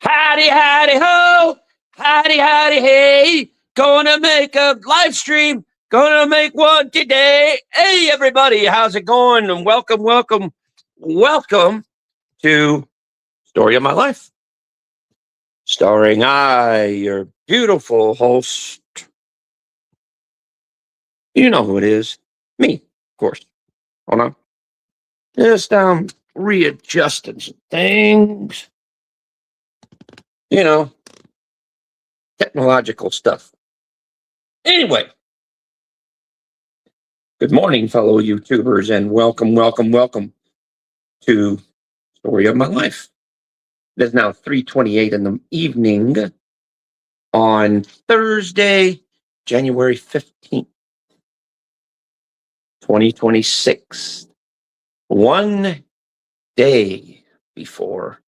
Howdy, howdy, ho! Howdy, howdy, hey! Gonna make a live stream. Gonna make one today. Hey, everybody, how's it going? And welcome, welcome, welcome to Story of My Life. Starring your beautiful host. You know who it is. Me, of course. Hold on. Just readjusting some things. You know, technological stuff. Anyway, good morning, fellow YouTubers, and welcome, welcome, welcome to Story of My Life. It is now 3:28 in the evening on Thursday, January 15th, 2026. One day before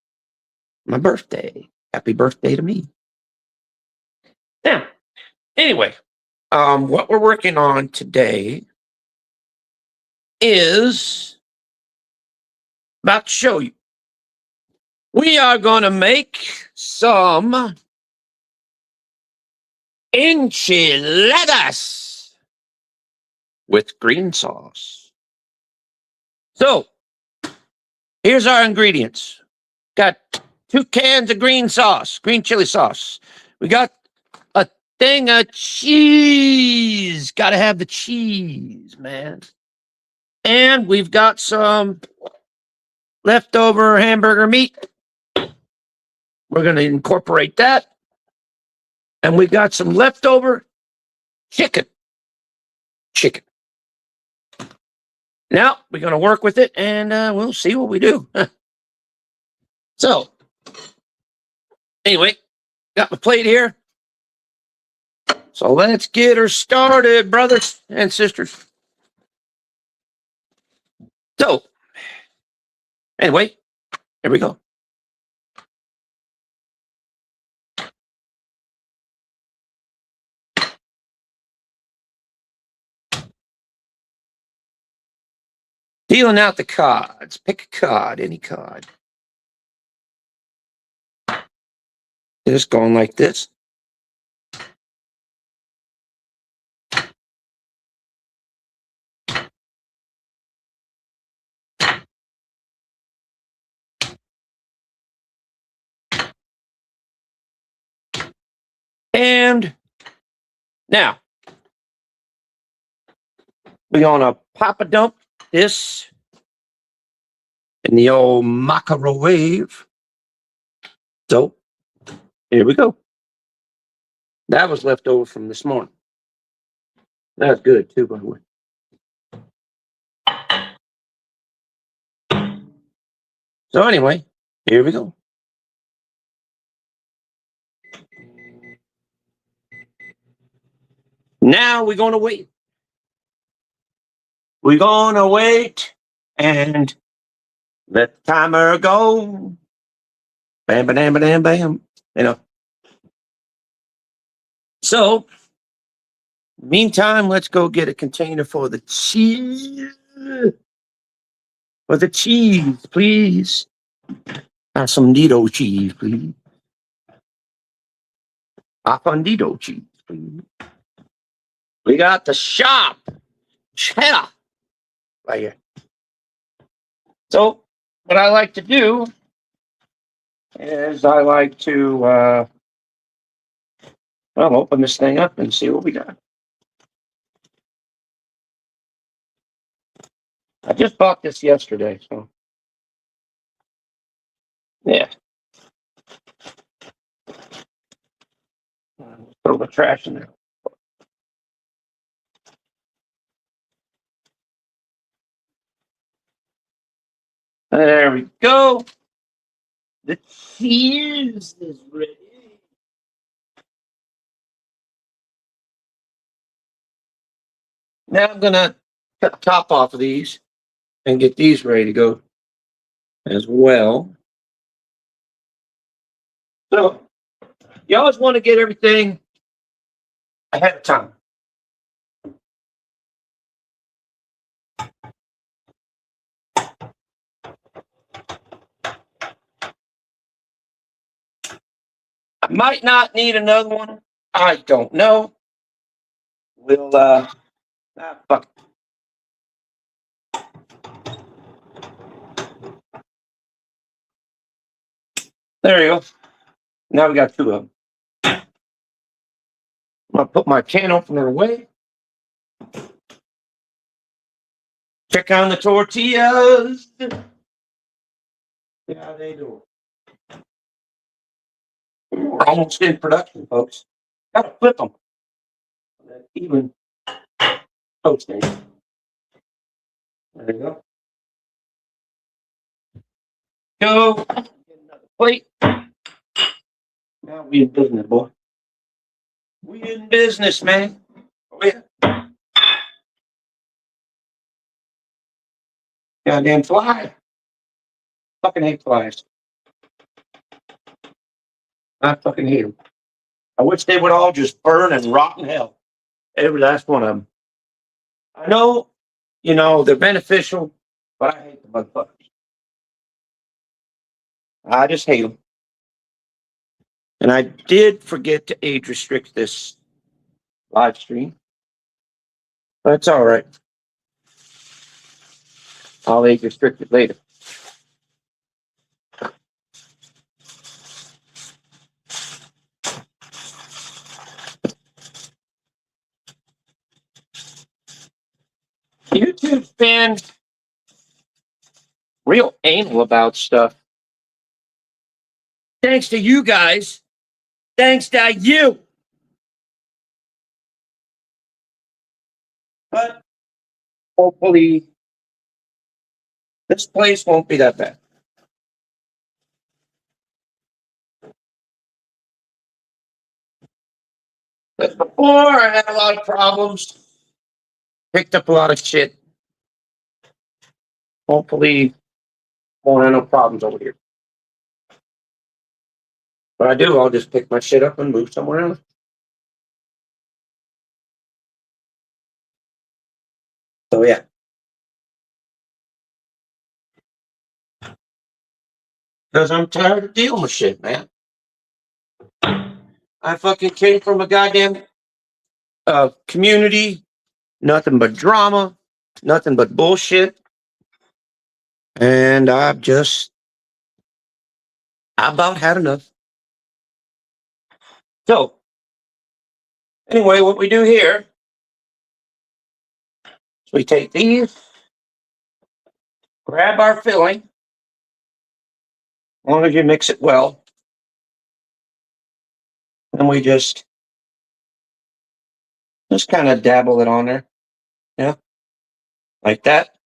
my birthday. Happy birthday to me. Now, anyway, what we're working on today is about to show you. We are going to make some enchiladas with green sauce. So, here's our ingredients. Got 2 cans of green sauce, green chili sauce. We got a thing of cheese. Got to have the cheese, man. And we've got some leftover hamburger meat. We're going to incorporate that. And we got some leftover chicken. Now, we're going to work with it, and we'll see what we do. So, anyway, got my plate here. So let's get her started, brothers and sisters. So, anyway, here we go. Dealing out the cards. Pick a card, any card. Just going like this. And now, we're going to pop a dump this in the old microwave. So, here we go. That was left over from this morning. That's good, too, by the way. So anyway, here we go. Now we're going to wait. We're going to wait and let the timer go. Bam, bam, bam, bam. You know. So, meantime, let's go get a container for the cheese. For the cheese, please. Have some Nito cheese, please. Affondito cheese, please. We got the sharp cheddar right here. So, what I like to do is I like to, well, open this thing up and see what we got. I just bought this yesterday, so yeah. Throw the trash in there. There we go. The cheese is ready. Now I'm gonna cut the top off of these and get these ready to go as well. So you always want to get everything ahead of time. might not need another one. I don't know. We'll, fuck. There you go. Now we got two of them. I'm going to put my can opener away. Check on the tortillas. Yeah, they do. We're almost in production, folks. Gotta flip them. Even toasting. There you go. Go. Get another plate. Now we in business, boy. We in business, man. Oh yeah. Goddamn fly. Fucking hate flies. I fucking hate them. I wish they would all just burn and rot in hell. Every last one of them. I know, they're beneficial, but I hate the motherfuckers. I just hate them. And I did forget to age restrict this live stream. But it's all right. I'll age restrict it later. YouTube's been real anal about stuff. Thanks to you guys. Thanks to you. But hopefully this place won't be that bad. But before, I had a lot of problems. Picked up a lot of shit. Hopefully, won't have no problems over here. But I do, I'll just pick my shit up and move somewhere else. So yeah. Because I'm tired of dealing with shit, man. I fucking came from a goddamn community, nothing but drama, nothing but bullshit. And I about had enough. So, anyway, what we do here is we take these, grab our filling, as long as you mix it well, and we just kind of dabble it on there, like that.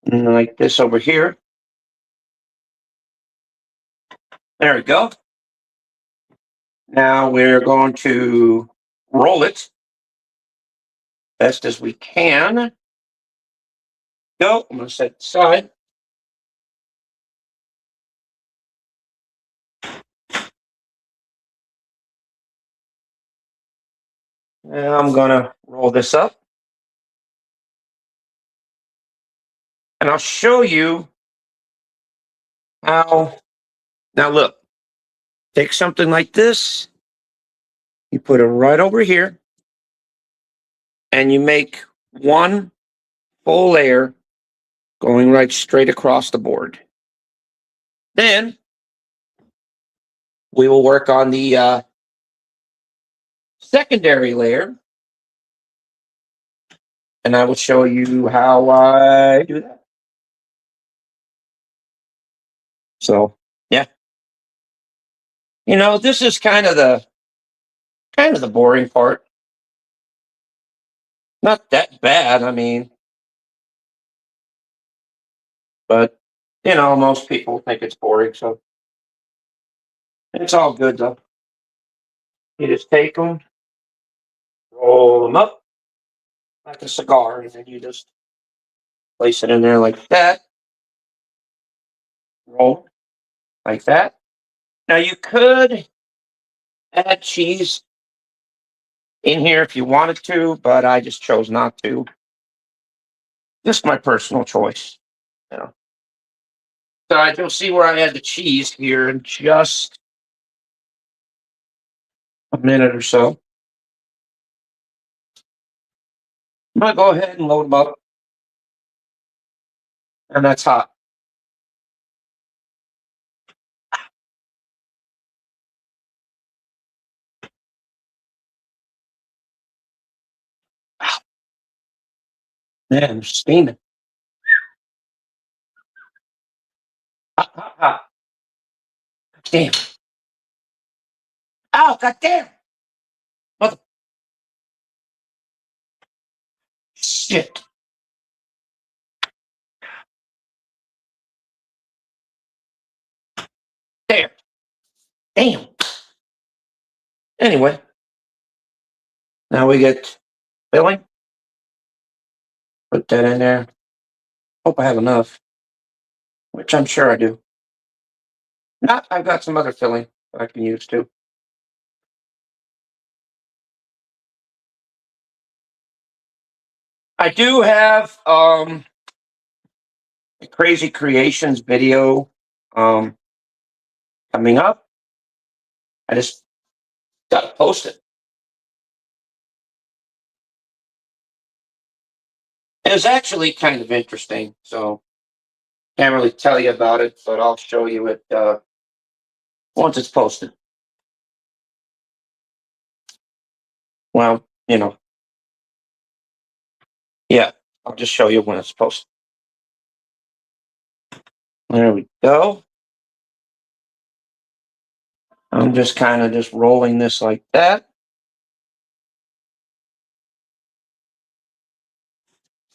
And like this over here. There we go. Now we're going to roll it best as we can. Go. I'm going to set it aside. And I'm going to roll this up. And I'll show you how. Now look, take something like this. You put it right over here. And you make one full layer going right straight across the board. Then we will work on the secondary layer. And I will show you how I do that. So, yeah. This is kind of the boring part. Not that bad, I mean. But, most people think it's boring, so it's all good, though. You just take them, roll them up like a cigar, and then you just place it in there like that. Roll like that. Now, you could add cheese in here if you wanted to, but I just chose not to. Just my personal choice. side, you'll see where I add the cheese here in just a minute or so. I'm going to go ahead and load them up. And that's hot. Man, they're steaming. Hot, hot, hot. Damn. Ow, goddamn. Mother. Shit. There. Damn. Anyway, now we get filling. Put that in there. Hope I have enough, which I'm sure I do. Not, I've got some other filling I can use too. I do have a Crazy Creations video coming up. I just got to post it. It was actually kind of interesting, so can't really tell you about it, but I'll show you it once it's posted. Well, you know, yeah, I'll just show you when it's posted. There we go. I'm just kind of just rolling this like that.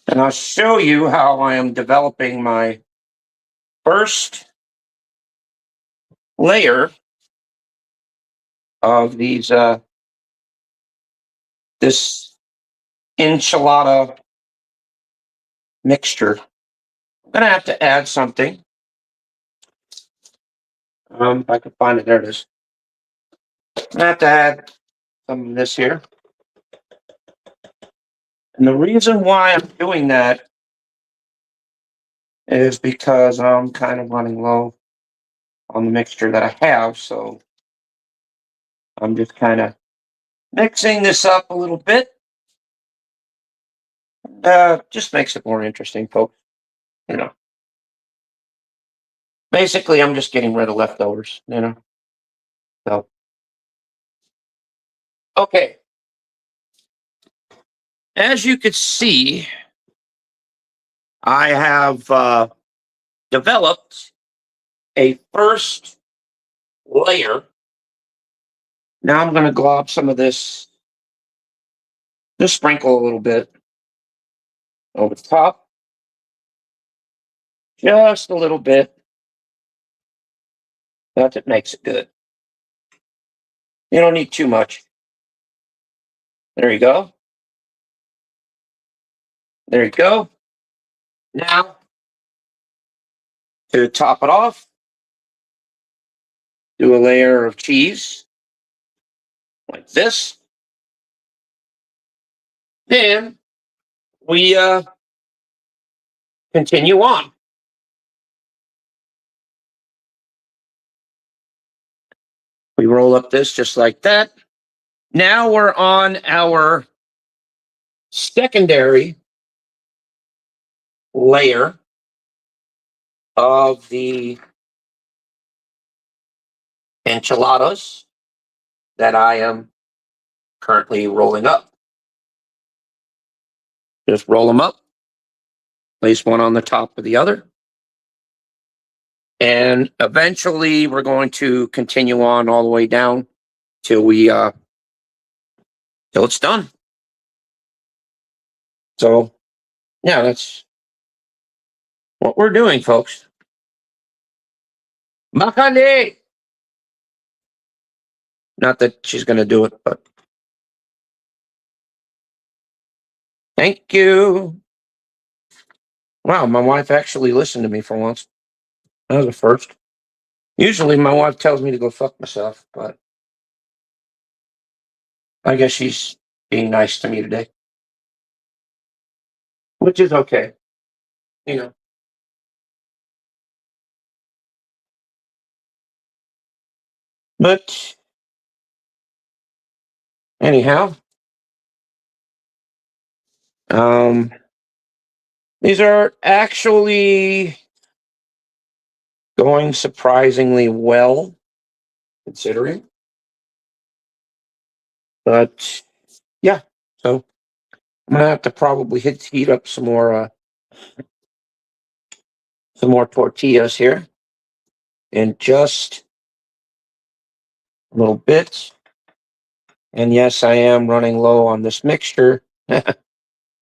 And I'll show you how I am developing my first layer of these this enchilada mixture. I'm gonna have to add something. If I can find it, there it is. I'm gonna have to add some of this here. And the reason why I'm doing that is because I'm kind of running low on the mixture that I have, so I'm just kind of mixing this up a little bit. Just makes it more interesting, folks. You know. Basically, I'm just getting rid of leftovers, you know. So, okay. As you could see, I have developed a first layer. Now I'm going to glob some of this, just sprinkle a little bit over the top. Just a little bit. That's what makes it good. You don't need too much. There you go. There you go. Now, to top it off, do a layer of cheese like this. Then we continue on. We roll up this just like that. Now we're on our secondary layer of the enchiladas that I am currently rolling up. Just roll them up, place one on the top of the other. And eventually we're going to continue on all the way down till till it's done. So yeah, that's what we're doing, folks. Makani! Not that she's going to do it, but thank you. Wow, my wife actually listened to me for once. That was a first. Usually my wife tells me to go fuck myself, but I guess she's being nice to me today. Which is okay. You know. But anyhow, these are actually going surprisingly well, considering. But yeah, so I'm gonna have to probably heat up some more tortillas here in just a little bit. And yes, I am running low on this mixture.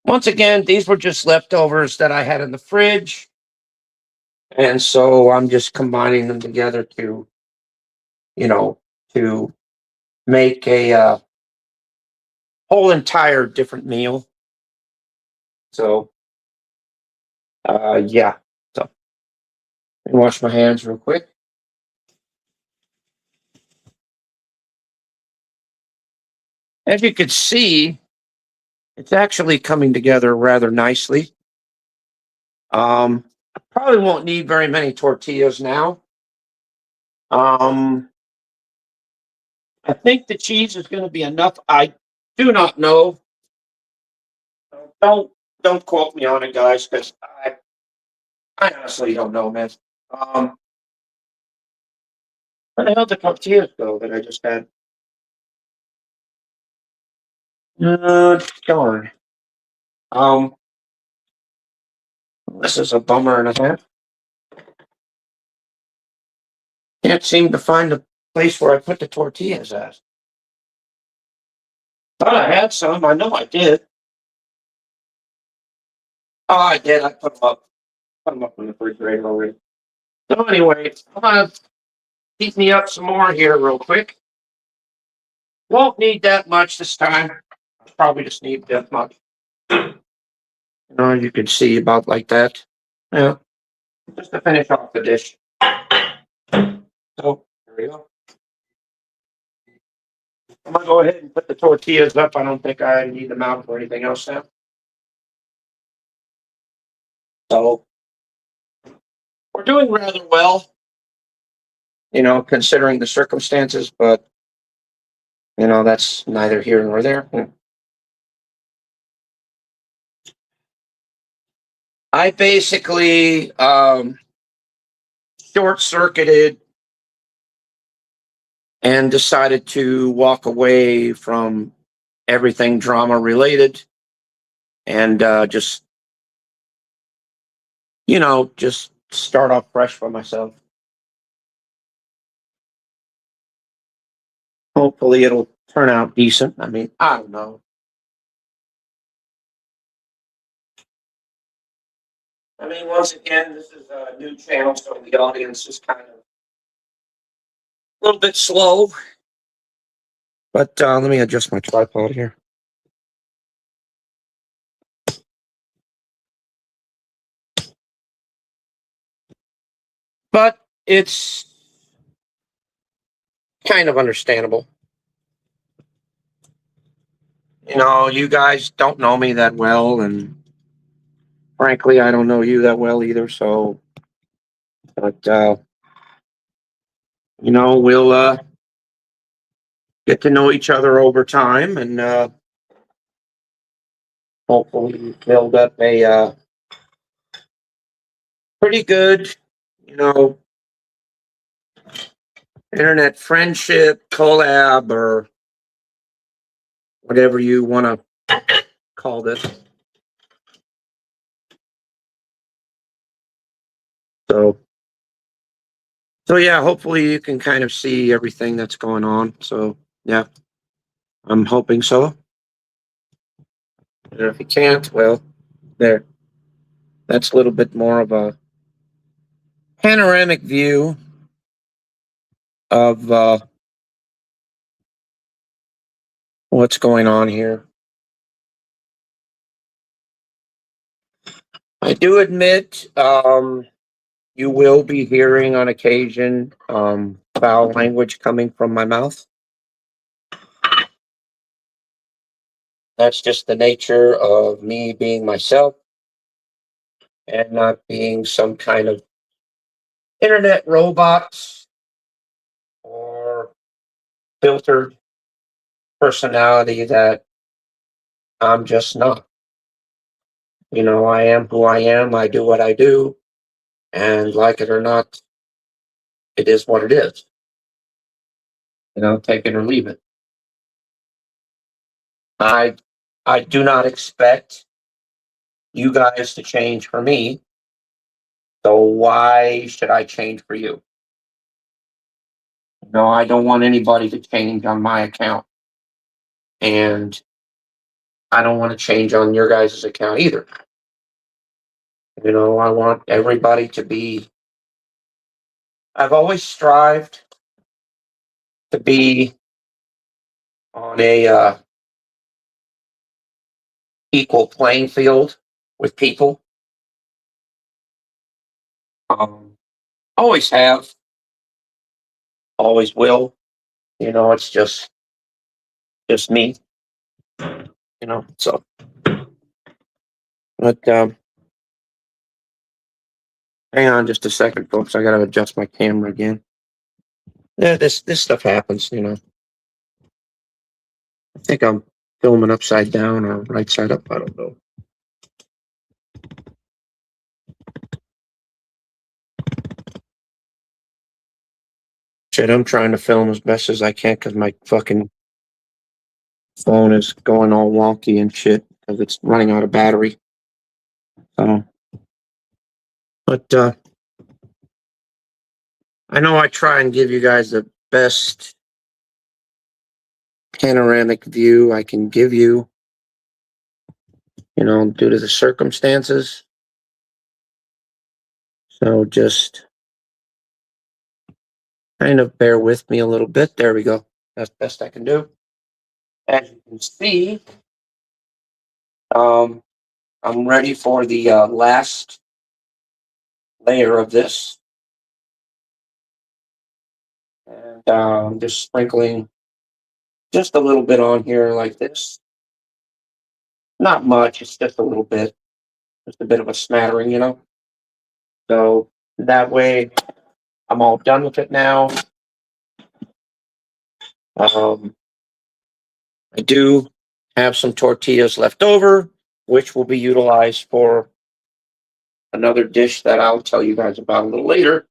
Once again, these were just leftovers that I had in the fridge. And so I'm just combining them together to, you know, to make a whole entire different meal. So, yeah. So, let me wash my hands real quick. As you can see, it's actually coming together rather nicely. I probably won't need very many tortillas now. I think the cheese is going to be enough. I do not know. Don't don't quote me on it, guys, because I honestly don't know, man. Where the hell did the tortillas go that I just had? Darn. Um, this is a bummer and a half. Can't seem to find the place where I put the tortillas at. Thought I had some. I know I did. Oh, I did. I put them up in the refrigerator already. So anyway, I'm gonna heat me up some more here real quick. Won't need that much this time. Probably just need that much. You can see about like that. Yeah, just to finish off the dish. So there we go. I'm gonna go ahead and put the tortillas up. I don't think I need them out for anything else now. So we're doing rather well, considering the circumstances, but that's neither here nor there. I basically short circuited and decided to walk away from everything drama related and just start off fresh for myself. Hopefully it'll turn out decent. I mean, I don't know. I mean, once again, this is a new channel, so the audience is kind of a little bit slow. But let me adjust my tripod here. But it's kind of understandable. You guys don't know me that well, and frankly, I don't know you that well either. So, but we'll get to know each other over time, and hopefully build up a pretty good, you know, internet friendship, collab, or whatever you want to call this. So yeah, hopefully you can kind of see everything that's going on. So yeah, I'm hoping so. And if you can't, well, there. That's a little bit more of a panoramic view of what's going on here. I do admit you will be hearing on occasion foul language coming from my mouth. That's just the nature of me being myself and not being some kind of internet robot or filtered personality that I'm just not. I am who I am. I do what I do, and like it or not, it is what it is. Take it or leave it. I I do not expect you guys to change for me. So why should I change for you? I don't want anybody to change on my account, and I don't want to change on your guys' account either. I want everybody to be. I've always strived to be on a equal playing field with people. Always have, always will. It's just me. So, but hang on just a second, folks. I gotta adjust my camera again. Yeah, this stuff happens. I think I'm filming upside down or right side up. I don't know. Shit, I'm trying to film as best as I can because my fucking phone is going all wonky and shit because it's running out of battery. So, but I know I try and give you guys the best panoramic view I can give you, due to the circumstances. So just kind of bear with me a little bit. There we go. That's the best I can do. As you can see, I'm ready for the last layer of this. And I'm just sprinkling just a little bit on here like this. Not much, it's just a little bit. Just a bit of a smattering. So that way I'm all done with it now. I do have some tortillas left over, which will be utilized for another dish that I'll tell you guys about a little later.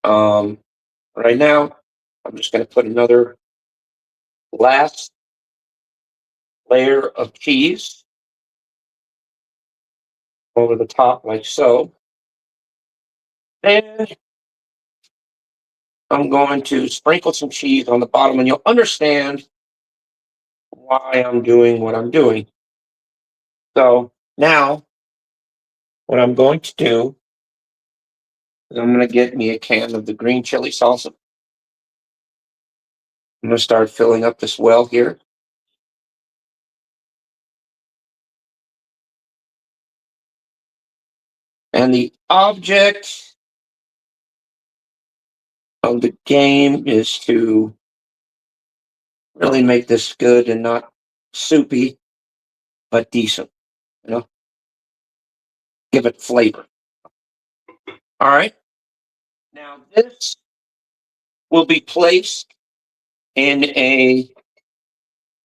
Right now, I'm just going to put another last layer of cheese over the top like so. And I'm going to sprinkle some cheese on the bottom, and you'll understand why I'm doing what I'm doing. So now, what I'm going to do is I'm going to get me a can of the green chili salsa. I'm going to start filling up this well here. And the object of the game is to really make this good and not soupy, but decent. Give it flavor. All right. Now this will be placed in a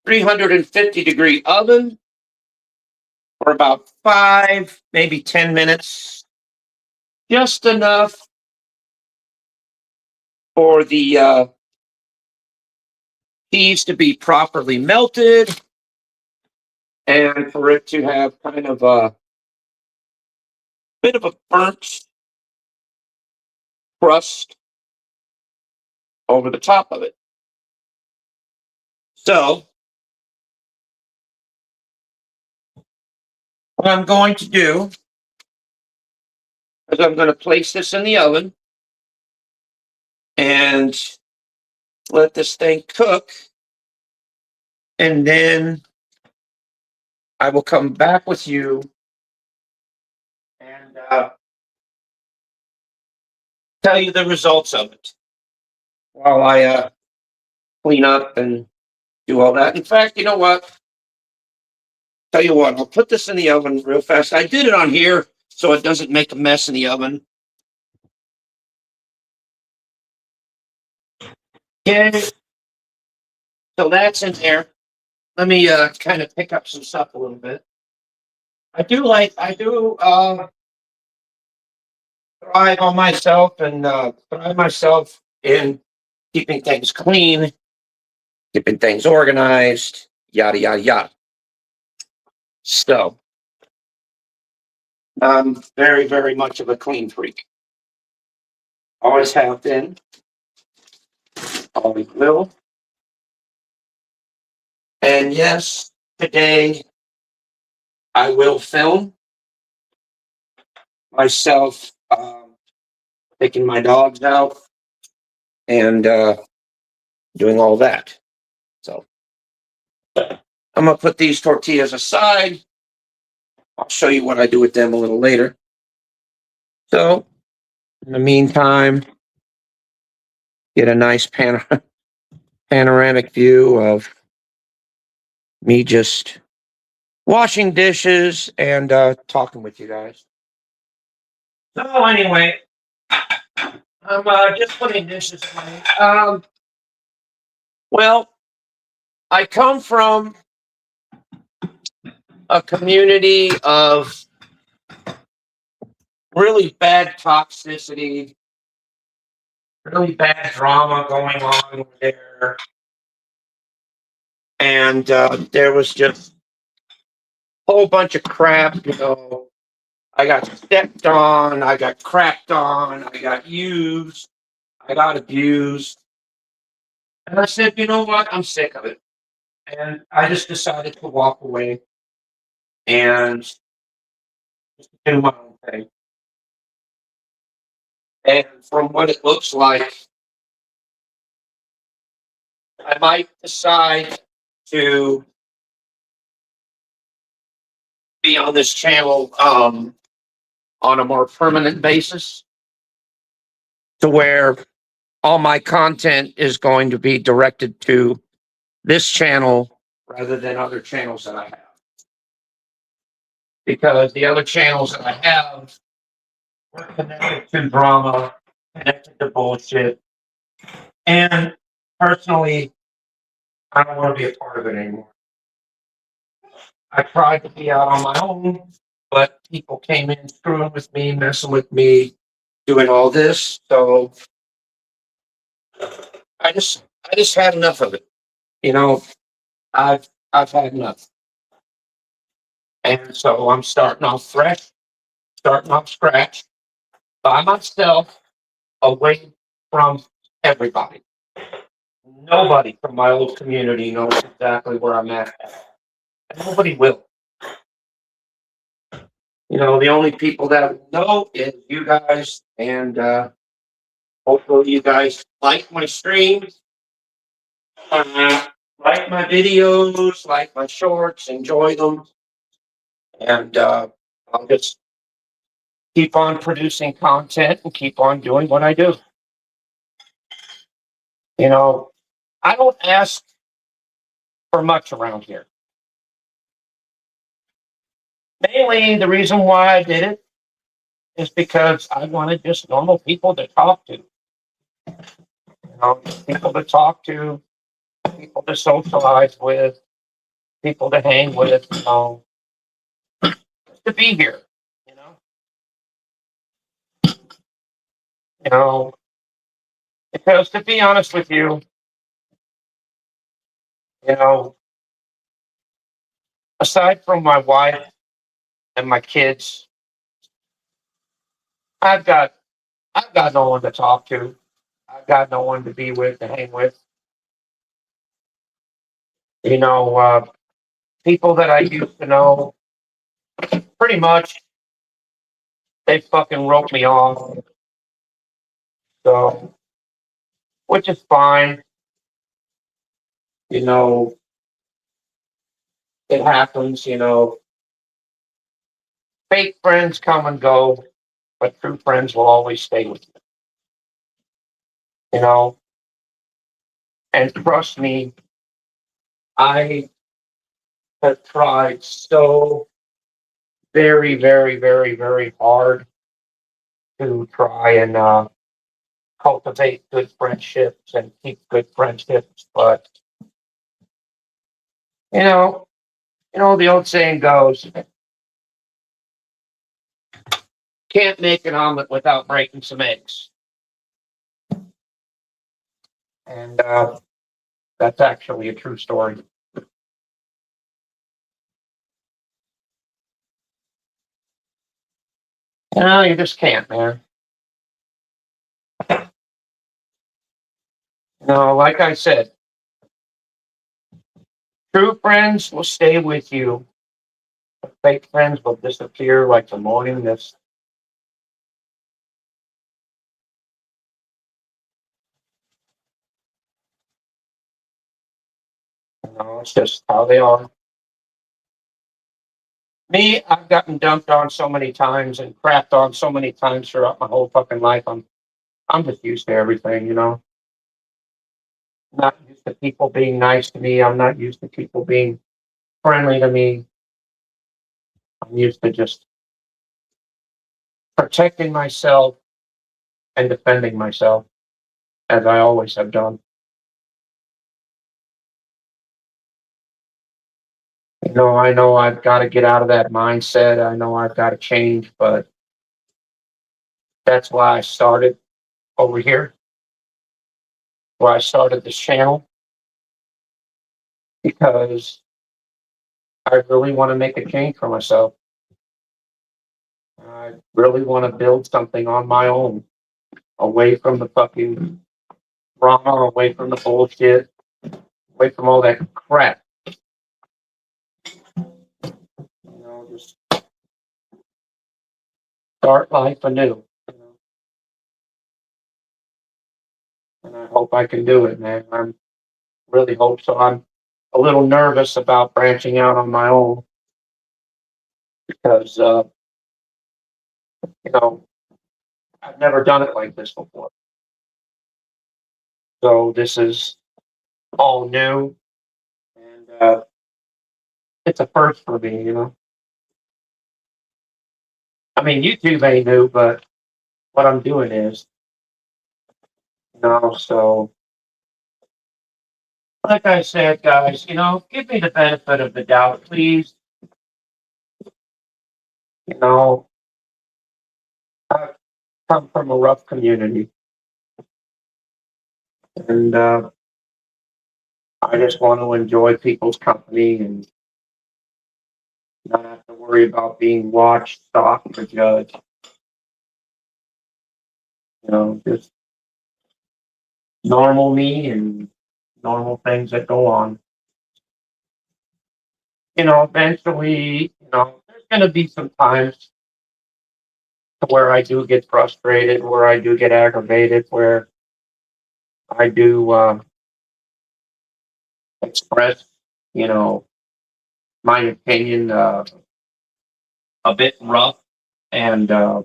350-degree oven for about 5, maybe 10 minutes. Just enough for the cheese to be properly melted and for it to have kind of a bit of a burnt crust over the top of it. So what I'm going to do is I'm going to place this in the oven and let this thing cook. And then I will come back with you and tell you the results of it while I clean up and do all that. In fact, you know what? Tell you what, I'll put this in the oven real fast. I did it on here so it doesn't make a mess in the oven. Okay. So that's in there. Let me kind of pick up some stuff a little bit. I do thrive on myself and thrive myself in keeping things clean, keeping things organized, yada yada yada. So I'm very, very much of a clean freak. Always have been, always will. And yes, today I will film myself taking my dogs out and doing all that. So I'm going to put these tortillas aside. I'll show you what I do with them a little later. So in the meantime, get a nice panoramic view of me just washing dishes and talking with you guys. So anyway, I'm just putting dishes away. Well, I come from a community of really bad toxicity, really bad drama going on there. And there was just a whole bunch of crap, you know. I got stepped on, I got crapped on, I got used, I got abused. And I said, you know what? I'm sick of it. And I just decided to walk away and just do my own thing. And from what it looks like, I might decide to be on this channel on a more permanent basis to where all my content is going to be directed to this channel rather than other channels that I have. Because the other channels that I have were connected to drama, connected to bullshit. And personally, I don't want to be a part of it anymore. I tried to be out on my own, but people came in screwing with me, messing with me, doing all this. So I just had enough of it. You know, I've had enough. And so I'm starting off fresh, starting off scratch by myself, away from everybody. Nobody from my old community knows exactly where I'm at. And nobody will. You know, the only people that know is you guys, and hopefully you guys like my streams, like my videos, like my shorts, enjoy them, and I'll just keep on producing content and keep on doing what I do. You know, I don't ask for much around here. Mainly the reason why I did it is because I wanted just normal people to talk to. You know, people to talk to, people to socialize with, people to hang with, you know, just to be here, you know. You know, because to be honest with you, you know, aside from my wife and my kids, I've got I've got no one to talk to. I've got no one to be with, to hang with. You know, people that I used to know, pretty much, they fucking wrote me off. So, which is fine. You know, it happens. You know, fake friends come and go, but true friends will always stay with you. You know, and trust me, I have tried so very, very, very, very hard to try and cultivate good friendships and keep good friendships, but You know, the old saying goes, can't make an omelet without breaking some eggs. And that's actually a true story. You just can't, man. Like I said, true friends will stay with you. Fake friends will disappear like the morning mist. It's just how they are. Me, I've gotten dumped on so many times and crapped on so many times throughout my whole fucking life. I'm just used to everything. Not used to people being nice to me. I'm not used to people being friendly to me. I'm used to just protecting myself and defending myself as I always have done. I know I've got to get out of that mindset. I know I've got to change, but that's why I started over here, why I started this channel, because I really want to make a change for myself. I really want to build something on my own, away from the fucking drama, away from the bullshit, away from all that crap. Just start life anew. And I hope I can do it, man. I really hope so. I'm a little nervous about branching out on my own because, you know, I've never done it like this before. So this is all new, and it's a first for me. I mean, YouTube ain't new, but what I'm doing is. So like I said, guys, give me the benefit of the doubt, please. You know, I come from a rough community, and I just want to enjoy people's company and not have to worry about being watched, stalked, or judged. Just normal me and normal things that go on. Eventually, there's going to be some times where I do get frustrated, where I do get aggravated, where I do express, you know, my opinion a bit rough and a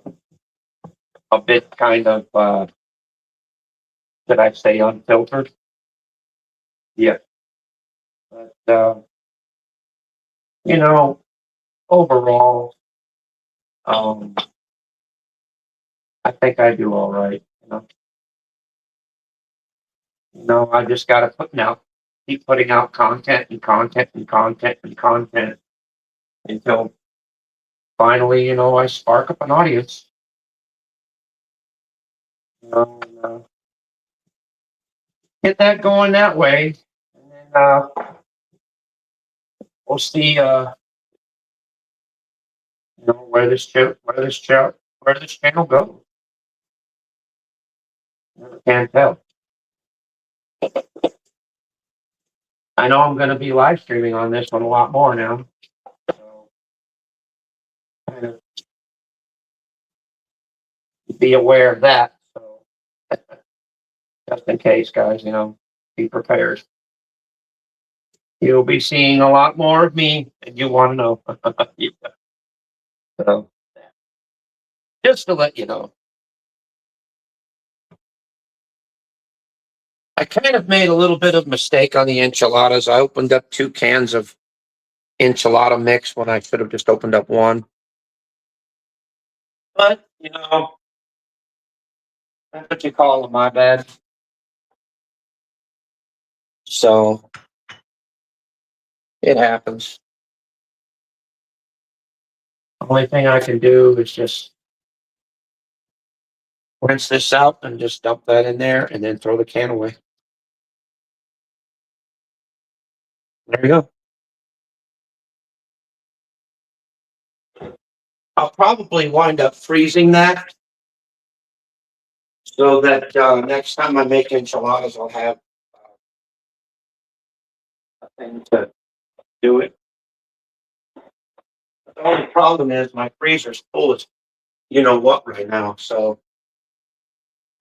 bit kind of, should I say, unfiltered. Yeah. But, you know, overall, um, I think I do all right. I just got to keep putting out content and content and content and content until finally, I spark up an audience. And, get that going that way, and then we'll see, where this channel goes. Never can tell. I know I'm going to be live streaming on this one a lot more now. So, kind of be aware of that. So, just in case, guys, be prepared. You'll be seeing a lot more of me, and you want to know. Yeah. So, just to let you know, I kind of made a little bit of mistake on the enchiladas. I opened up 2 cans of enchilada mix when I should have just opened up one. But, that's what you call them, my bad. So, It happens. The only thing I can do is just rinse this out and just dump that in there and then throw the can away. There you go. I'll probably wind up freezing that so that next time I make enchiladas, I'll have a thing to do it. But the only problem is my freezer's full as you know what right now. So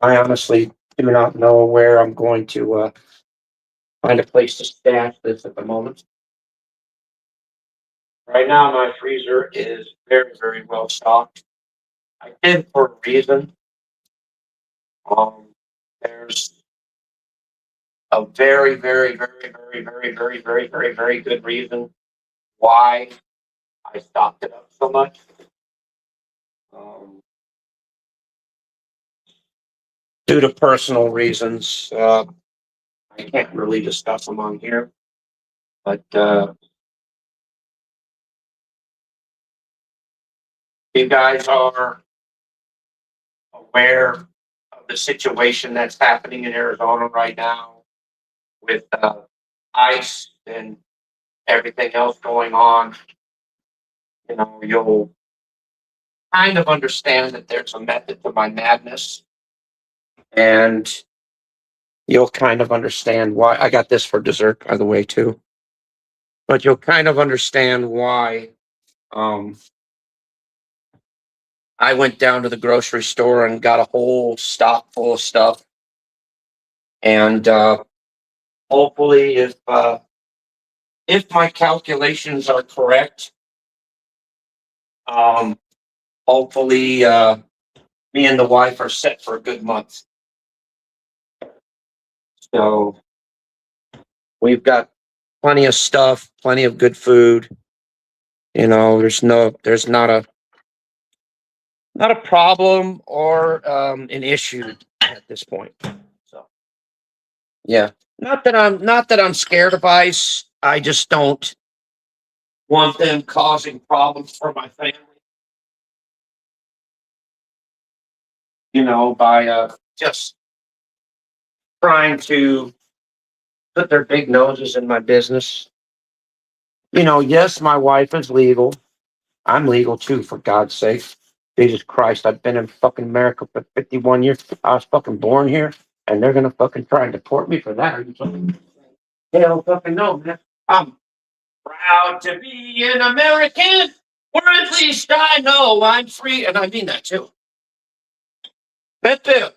I honestly do not know where I'm going to find a place to stash this at the moment. Right now, my freezer is very, very well stocked. I did for a reason. Um, there's a very, very, very, very, very, very, very, very, very good reason why I stocked it up so much. Um, Due to personal reasons, I can't really discuss them on here. But you guys are aware of the situation that's happening in Arizona right now with ice and everything else going on. You know, you'll kind of understand that there's a method to my madness, and you'll kind of understand why. I got this for dessert, by the way, too. But you'll kind of understand why um, I went down to the grocery store and got a whole stock full of stuff. And hopefully, if my calculations are correct, um, hopefully me and the wife are set for a good month. So we've got plenty of stuff, plenty of good food. You know, there's not a problem or an issue at this point. So yeah, not that I'm scared of ice. I just don't want them causing problems for my family. You know, by just trying to put their big noses in my business. You know, yes, my wife is legal. I'm legal too, for God's sake. Jesus Christ, I've been in fucking America for 51 years. I was fucking born here, and they're gonna fucking try and deport me for that. Are you fucking hell fucking no, man. I'm proud to be an American, or at least I know I'm free, and I mean that too. That too.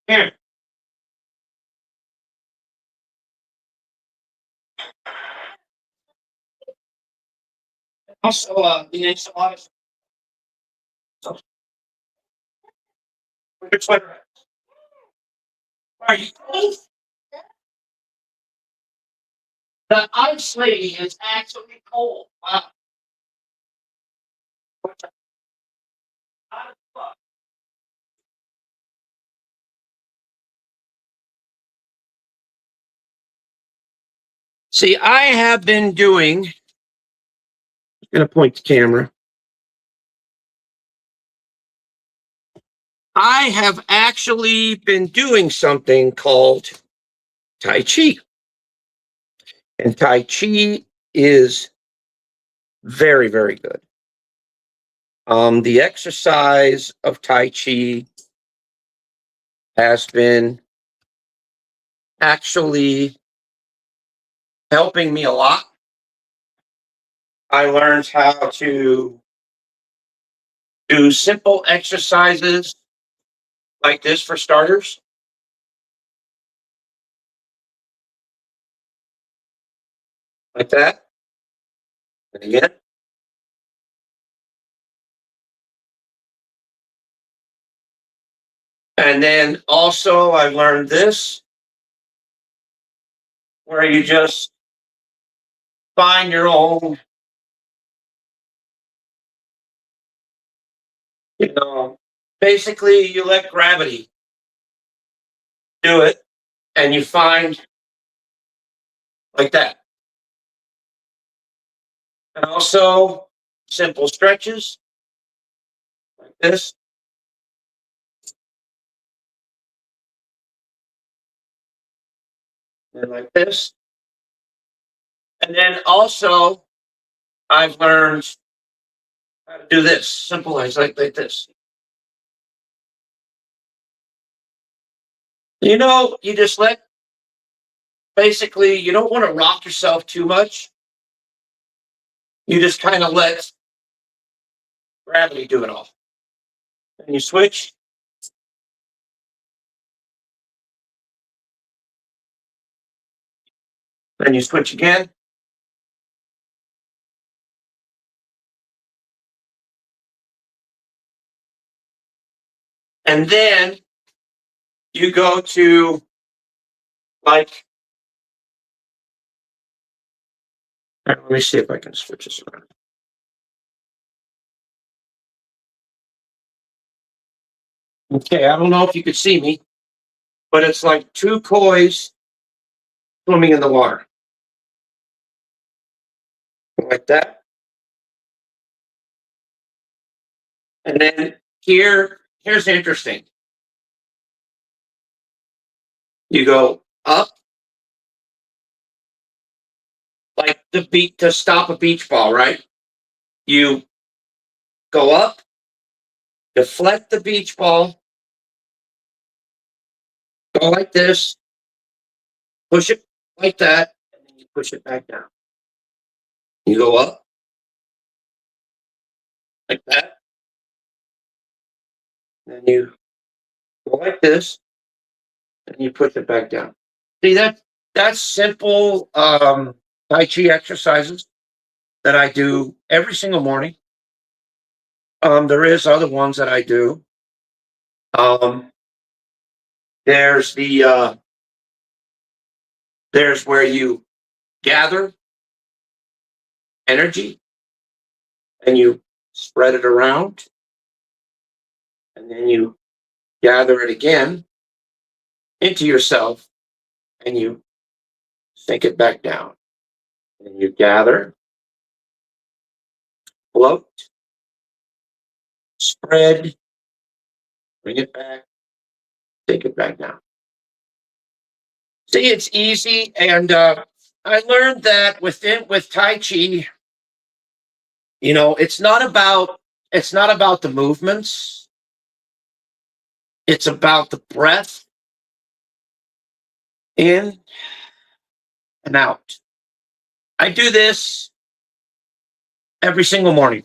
Here. Also, the enchiladas. So, your sweater. Are you cold? The ice lady is actually cold. Wow. See, I have been doing. I'm gonna point the camera. I have actually been doing something called Tai Chi. And Tai Chi is very, very good. The exercise of Tai Chi has been actually helping me a lot. I learned how to do simple exercises like this for starters. Like that. And again. And then also I learned this, where you just find your own, you know, basically you let gravity do it and you find like that. And also simple stretches like this. And like this. And then also I've learned how to do this. Simple as like this. You just basically, you don't want to rock yourself too much. You just kind of let gravity do it all. And you switch. Then you switch again. And then you go to like, let me see if I can switch this around. Okay, I don't know if you could see me, but it's like two koi's swimming in the water. Like that. And then here's interesting. You go up like the beat to stop a beach ball, right? You go up, deflect the beach ball, go like this, push it like that, and then you push it back down. You go up like that, and then you go like this, and you push it back down. See that's simple Tai Chi exercises that I do every single morning. There is other ones that I do. Um, there's there's where you gather energy and you spread it around, and then you gather it again into yourself, and you sink it back down. And you gather, float, spread, bring it back, take it back down. See, it's easy, and I learned that with Tai Chi, it's not about the movements. It's about the breath in and out. I do this every single morning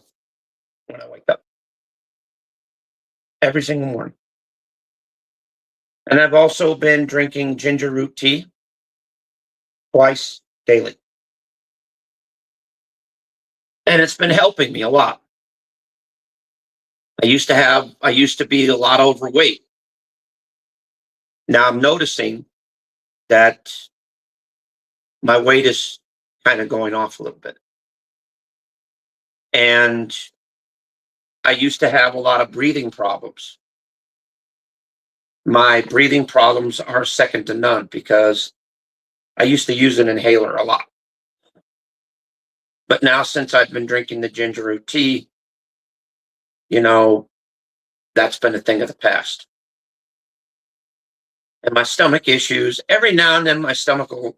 when I wake up. Every single morning. And I've also been drinking ginger root tea twice daily. And it's been helping me a lot. I used to be a lot overweight. Now I'm noticing that my weight is kind of going off a little bit. And I used to have a lot of breathing problems. My breathing problems are second to none because I used to use an inhaler a lot. But now, since I've been drinking the ginger root tea, you know, that's been a thing of the past. And my stomach issues, every now and then my stomach will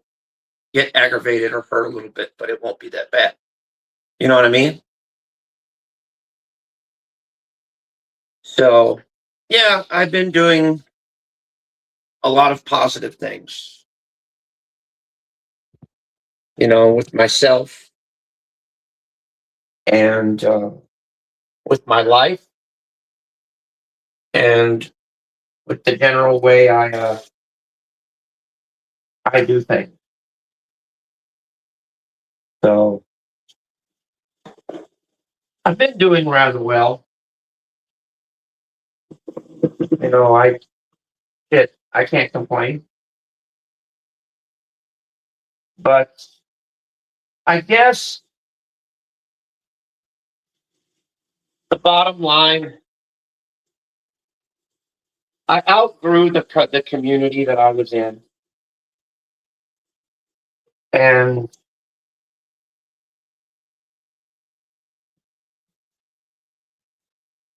get aggravated or hurt a little bit, but it won't be that bad. You know what I mean? So, yeah, I've been doing a lot of positive things, with myself and with my life and with the general way I do things. So, I've been doing rather well. I can't complain. But I guess the bottom line, I outgrew the community that I was in, and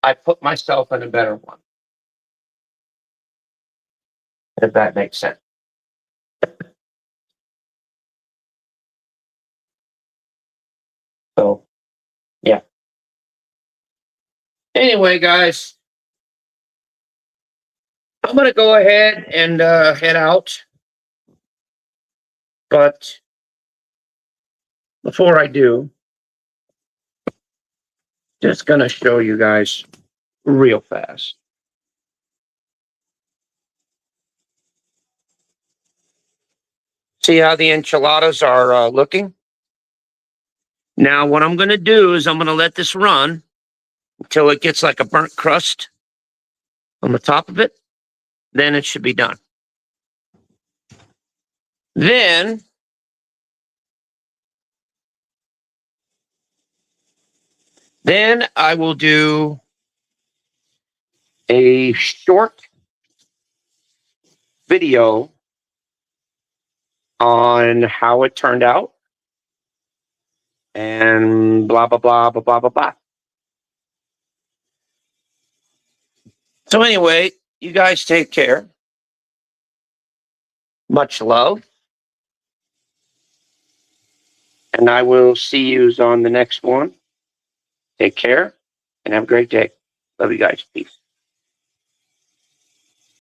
I put myself in a better one. If that makes sense. So, yeah. Anyway, guys, I'm going to go ahead and head out. But before I do, just going to show you guys real fast. See how the enchiladas are looking? Now, what I'm going to do is I'm going to let this run until it gets like a burnt crust on the top of it. Then it should be done. Then I will do a short video on how it turned out and blah, blah, blah, blah, blah, blah, blah. So anyway, you guys take care. Much love. And I will see you on the next one. Take care and have a great day. Love you guys. Peace.